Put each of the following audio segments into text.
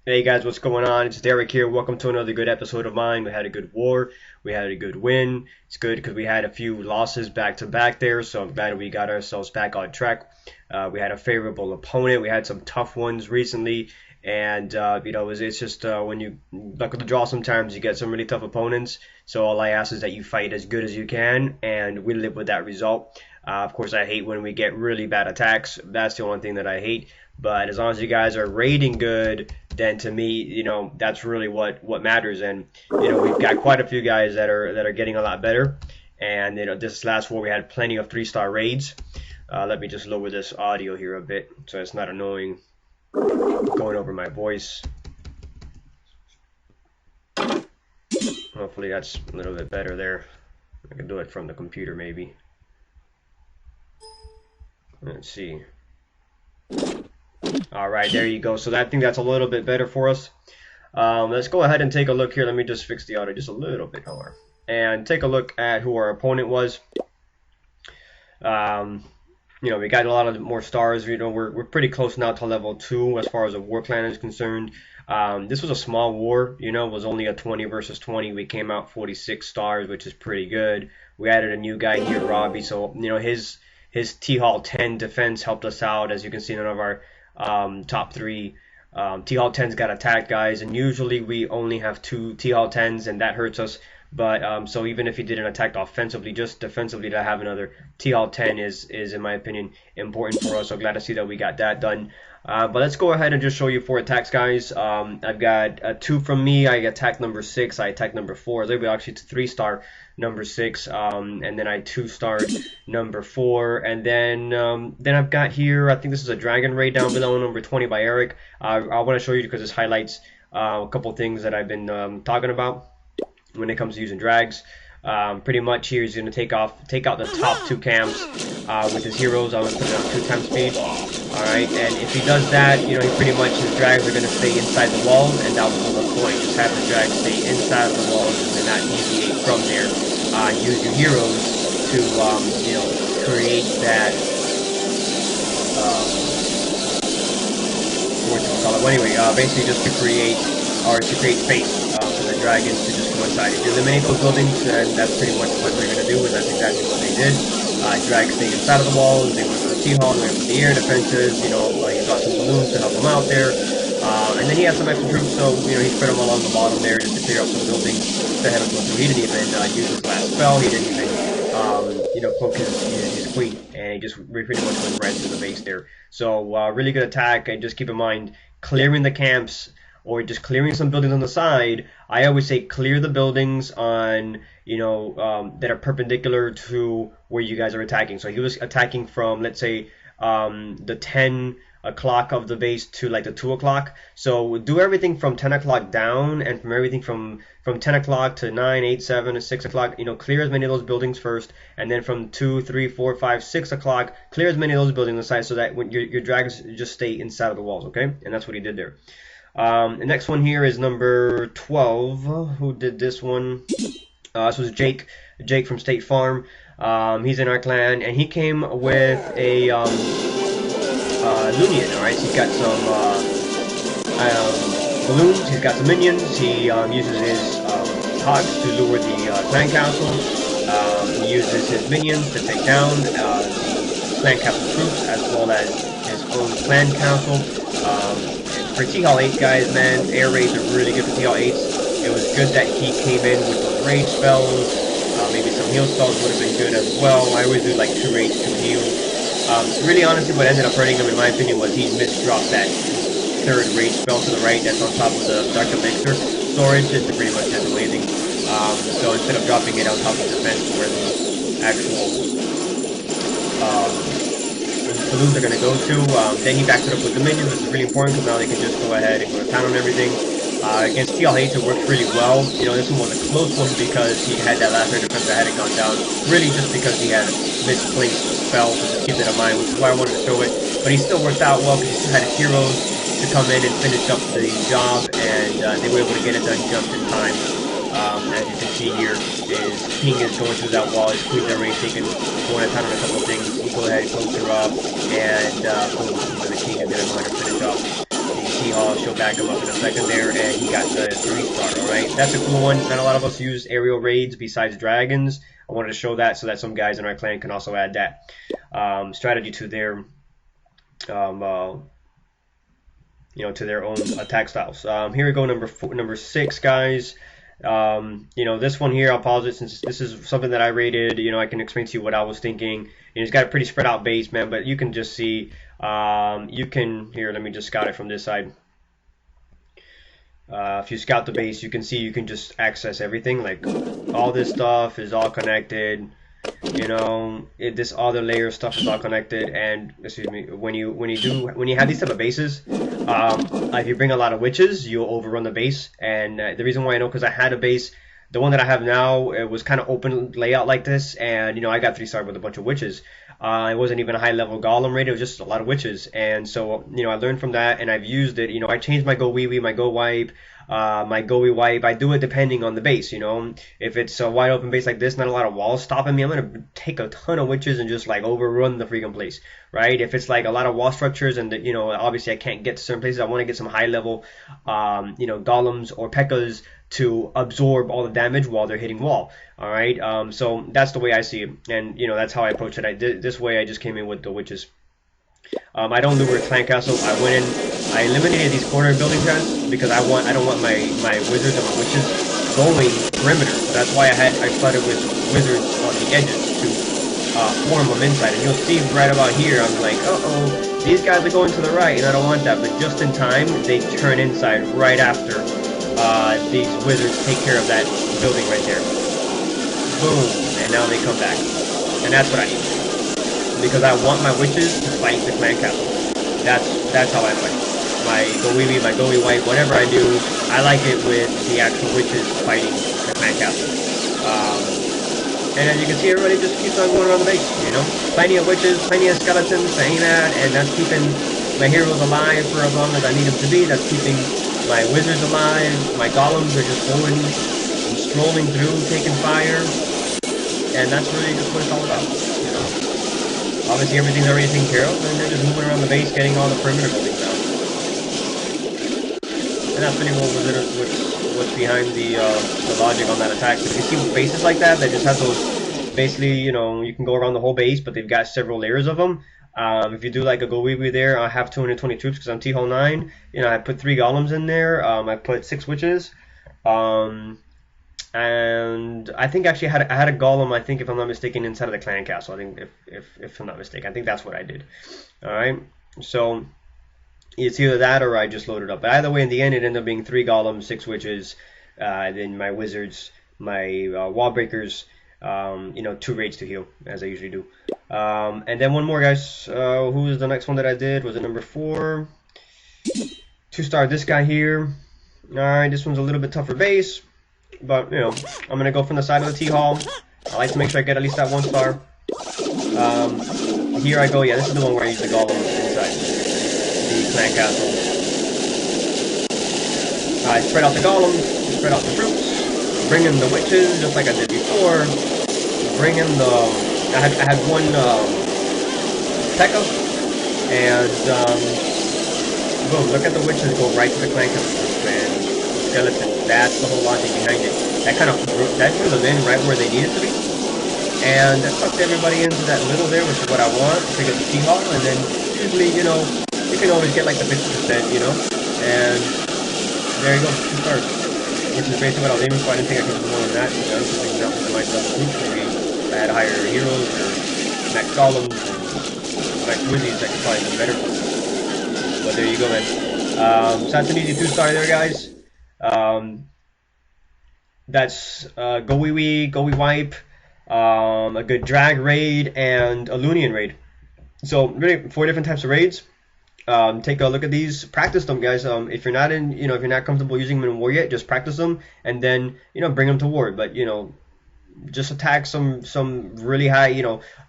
Hey guys, what's going on? It's Derek here. Welcome to another good episode of mine. We had a good war. We had a good win. It's good because we had a few losses back to back there, so I'm glad we got ourselves back on track. We had a favorable opponent. We had some tough ones recently, and it's just when you luck of the draw, sometimes you get some really tough opponents. So all I ask is that you fight as good as you can, and we live with that result. Of course, I hate when we get really bad attacks. That's the only thing that I hate. But as long as you guys are rating good, then to me, that's really what matters. And we've got quite a few guys that are getting a lot better. And this last war we had plenty of 3-star raids. Let me just lower this audio here a bit so it's not annoying going over my voice. Hopefully that's a little bit better there. I can do it from the computer maybe. Let's see. Alright, there you go. So I think that's a little bit better for us. Let's go ahead and take a look here. Let me just fix the audio just a little bit more. And take a look at who our opponent was. We got a lot of more stars. We're pretty close now to level 2 as far as the war clan is concerned. This was a small war. It was only a 20 versus 20. We came out 46 stars, which is pretty good. We added a new guy here, Robbie. So, his T-Hall 10 defense helped us out. As you can see, none of our top 3 T-Hall 10s got attacked, guys, and usually we only have 2 T-Hall 10s, and that hurts us. But so even if he didn't attack offensively, just defensively to have another T-Hall 10 is in my opinion important for us. So glad to see that we got that done. But let's go ahead and just show you 4 attacks, guys. I've got 2 from me. I attacked number 6. I attacked number 4. There we actually 3-star number 6. And then I 2-starred number 4. And then I've got here, I think this is a dragon raid down below, number 20 by Eric. I want to show you because this highlights a couple things that I've been talking about when it comes to using drags. Pretty much here he's going to take out the top 2 camps with his heroes. I'm going to put it on 2 times speed. Alright, and if he does that, he pretty much, his drags are going to stay inside the walls, and that was the point. Just have the drags stay inside the walls and not deviate from there. Use your heroes to, create that, basically just to create space for the dragons to just come inside. If you eliminate those buildings, then that's pretty much what they're going to do, and that's exactly what they did. Drags stayed inside of the walls, they went for the T-Hall, they went for the air defenses, he got some balloons to help him out there. And then he had some extra troops, so he spread them along the bottom there just to clear up some buildings to have him go through. He didn't even use his last spell, he didn't even poke his queen, and he just pretty much went right through the base there. So really good attack, and just keep in mind, clearing the camps or just clearing some buildings on the side. I always say clear the buildings on that are perpendicular to where you guys are attacking. So he was attacking from, let's say, the 10 o'clock of the base to like the 2 o'clock. So do everything from 10 o'clock down, and from everything from 10 o'clock to 9, 8, 7, 6 o'clock, clear as many of those buildings first, and then from 2, 3, 4, 5, 6 o'clock, clear as many of those buildings on the side so that when your dragons just stay inside of the walls, okay? And that's what he did there. The next one here is number 12. Who did this one? This was Jake from State Farm. He's in our clan, and he came with a loonion. Alright, so he's got some balloons, he's got some minions, he uses his hogs to lure the clan council, he uses his minions to take down the clan council troops as well as his own clan council. For T-Hall 8 guys, man, air raids are really good for T-Hall 8s. It was good that he came in with those rage spells. Maybe some heal spells would have been good as well. I always do like 2 rage, 2 heal. Really honestly what ended up hurting him in my opinion was he misdropped that 3rd rage spell to the right that's on top of the Dark Elixir storage. It's pretty much just amazing. So instead of dropping it on top of defense where the actual balloons are going to go to, then he backs it up with the minions, which is really important because now they can just go ahead and go to town on everything. Against T-Hall 8 it worked really well. This one was a close one because he had that last air defense that hadn't gone down. Really just because he had misplaced the spell, so just keep that in mind, which is why I wanted to show it. But he still worked out well because he still had his heroes to come in and finish up the job, and they were able to get it done just in time. As you can see here, his king is going through that wall, his queen's already taken one at a time on a couple of things. He go ahead and close her up, and boom, the king is going to go ahead and finish up the T-Hall. She'll back him up in a second there, and he got the 3-star. All right, that's a cool one. Not a lot of us use aerial raids besides dragons. I wanted to show that so that some guys in our clan can also add that strategy to their to their own attack styles. Here we go, number 6, guys. This one here, I'll pause it since this is something that I rated. I can explain to you what I was thinking. It's got a pretty spread out base, man, but you can just see, here, let me just scout it from this side. If you scout the base, you can see you can just access everything. Like, all this stuff is all connected. This other layer stuff is all connected. And excuse me, when you have these type of bases, if you bring a lot of witches, you'll overrun the base. And the reason why I know, because I had a base, the one that I have now, it was kind of open layout like this, and I got 3-star with a bunch of witches. It wasn't even a high level golem raid, it was just a lot of witches. And so I learned from that, and I've used it. I changed my gowiwi, my gowipe, my gowiwipe. I do it depending on the base. If it's a wide open base like this, not a lot of walls stopping me, I'm gonna take a ton of witches and just like overrun the freaking place, right? If it's like a lot of wall structures and obviously I can't get to certain places, I want to get some high level golems or pekkas to absorb all the damage while they're hitting wall. All right, so that's the way I see it, and that's how I approach it. This way I just came in with the witches. I don't lure clan castle. I went in, I eliminated these corner building guys because I don't want my wizards and my witches going perimeter. So that's why I started with wizards on the edges to form them inside. And you'll see right about here, I'm like, uh-oh, these guys are going to the right, and I don't want that. But just in time, they turn inside right after these wizards take care of that building right there. Boom, and now they come back. And that's what I need. Because I want my witches to fight the clan castle. That's how I fight. My gowiwi, my gowiwipe, whatever I do, I like it with the actual witches fighting the clan castle. And as you can see, everybody just keeps on going around the base, Plenty of witches, plenty of skeletons to aim at, and that's keeping my heroes alive for as long as I need them to be. That's keeping my wizards alive. My golems are just going and strolling through, taking fire. And that's really just what it's all about, Obviously everything's already taken care of, and they're just moving around the base, getting all the perimeter buildings down. And that's pretty well what's behind the logic on that attack. If you see bases like that just have those, basically, you can go around the whole base, but they've got several layers of them. If you do like a gowiwi there, I have 220 troops because I'm T-Hall 9. I put 3 golems in there. I put 6 witches. And I think actually I had a golem, I think, if I'm not mistaken, inside of the clan castle. I think if I'm not mistaken, I think that's what I did. All right, so it's either that or I just loaded up. But either way, in the end, it ended up being 3 golems, 6 witches, then my wizards, my wall breakers, 2 raids to heal, as I usually do. And then one more, guys. Who was the next one that I did? Was it number 4? 2-star this guy here. All right, this one's a little bit tougher base. But, I'm going to go from the side of the T-Hall. I like to make sure I get at least that 1-star. Here I go. Yeah, this is the one where I use the golem inside the clan castle. I spread out the golems, spread out the troops, bring in the witches, just like I did before. Bring in the... I had 1 P.E.K.K.A. And, boom, look at the witches go right to the clan castle, man. Skeleton. That's the whole logic behind it. That drew them in right where they needed to be, and that sucked everybody into that middle there, which is what I want to get the T-Hall. And then usually, you can always get like the 50%, and there you go, 2 stars, which is basically what I was aiming for. I didn't think I could do more than that. I was thinking that was my level group. Maybe if I had higher heroes or max golems or max wizzies, I could probably do better. But there you go, man. So that's an easy 2-star there, guys. That's gowiwi, gowiwipe, a good drag raid, and a loonion raid. So really 4 different types of raids. Take a look at these, practice them, guys. If you're not if you're not comfortable using them in war yet, just practice them, and then bring them to war. But just attack some really high,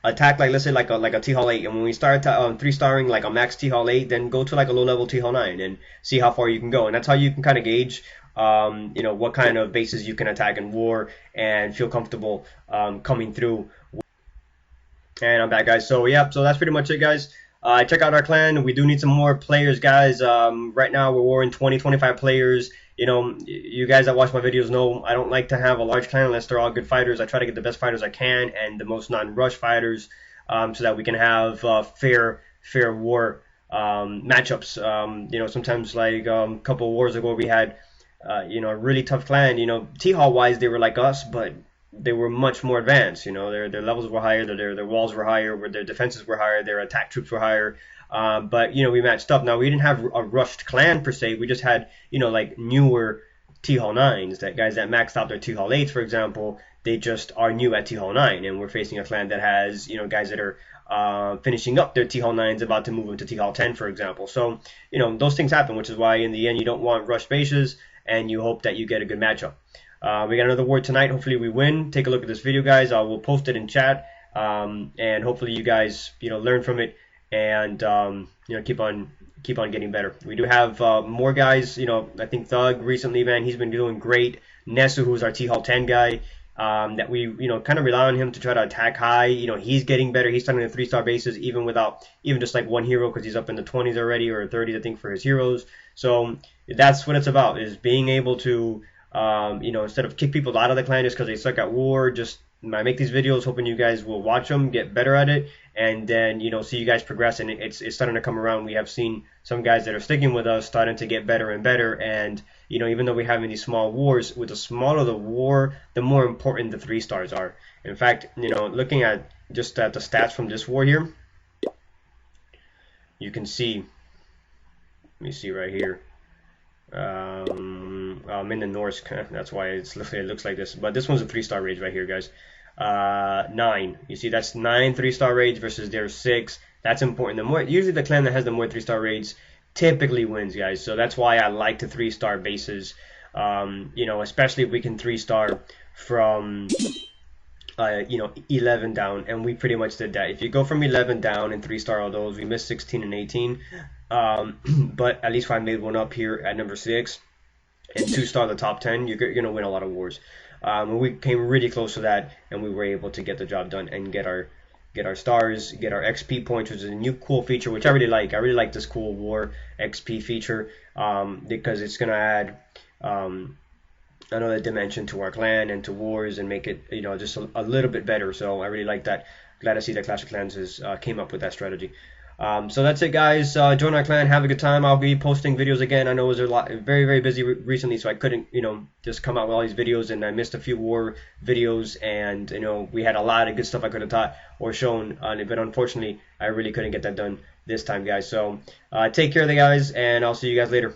attack like, let's say like a T-Hall 8, and when we start 3-starring like a max T-Hall 8, then go to like a low level T-Hall 9 and see how far you can go. And that's how you can kind of gauge what kind of bases you can attack in war and feel comfortable coming through. And I'm back, guys. So yeah, so that's pretty much it, guys. check out our clan. We do need some more players, guys. Right now we're in 20-25 players. You know, you guys that watch my videos know I don't like to have a large clan unless they're all good fighters. I try to get the best fighters I can and the most non-rush fighters, so that we can have fair war matchups. You know, sometimes like a couple of wars ago we had you know, a really tough clan. You know, T-Hall wise they were like us, but they were much more advanced. You know, their levels were higher, their walls were higher, their defenses were higher, their attack troops were higher. But you know, we matched up. Now we didn't have a rushed clan per se. We just had, you know, like newer T-Hall 9s, that guys that maxed out their T-Hall 8s, for example. They just are new at T-Hall 9, and we're facing a clan that has, you know, guys that are finishing up their T-Hall 9s, about to move into T-Hall 10, for example. So, you know, those things happen, which is why in the end you don't want rushed bases, and you hope that you get a good matchup. We got another war tonight. Hopefully we win. Take a look at this video, guys. I will post it in chat, and hopefully you guys, you know, learn from it, and you know, keep on getting better. We do have more guys. You know, I think Thug recently, man, he's been doing great. Nesu, who's our T-Hall 10 guy, that we, you know, kind of rely on him to try to attack high. You know, he's getting better. He's starting the 3-star bases even without even just like one hero, because he's up in the 20s already, or 30s, I think, for his heroes. So that's what it's about, is being able to you know, instead of kick people out of the clan just because they suck at war, just I make these videos hoping you guys will watch them, get better at it, and then, you know, see you guys progress, and it's starting to come around. We have seen some guys that are sticking with us starting to get better and better, and, you know, even though we're having these small wars, with the smaller the war, the more important the 3-stars are. In fact, you know, looking at just at the stats from this war here, you can see, let me see right here. I'm in the Norse, that's why it looks like this, but this one's a 3-star rage right here, guys. 9, you see, that's 9 3-star raids versus their 6. That's important. The more, usually the clan that has the more 3-star raids typically wins, guys. So that's why I like the 3-star bases. You know, especially if we can 3-star from you know, 11 down, and we pretty much did that. If you go from 11 down and 3-star all those, we missed 16 and 18, but at least I made one up here at number 6, and 2-star the top 10. You're gonna win a lot of wars. We came really close to that, and we were able to get the job done and get our stars, get our XP points, which is a new cool feature, which I really like. I really like this cool war XP feature, because it's gonna add another dimension to our clan and to wars, and make it, you know, just a little bit better. So I really like that. Glad to see that Clash of Clans has came up with that strategy. So that's it, guys. Join our clan, have a good time. I'll be posting videos again. I know it was a lot, very busy recently, so I couldn't, you know, just come out with all these videos, and I missed a few war videos, and, you know, we had a lot of good stuff I could have taught or shown, but unfortunately I really couldn't get that done this time, guys. So take care of the guys, and I'll see you guys later.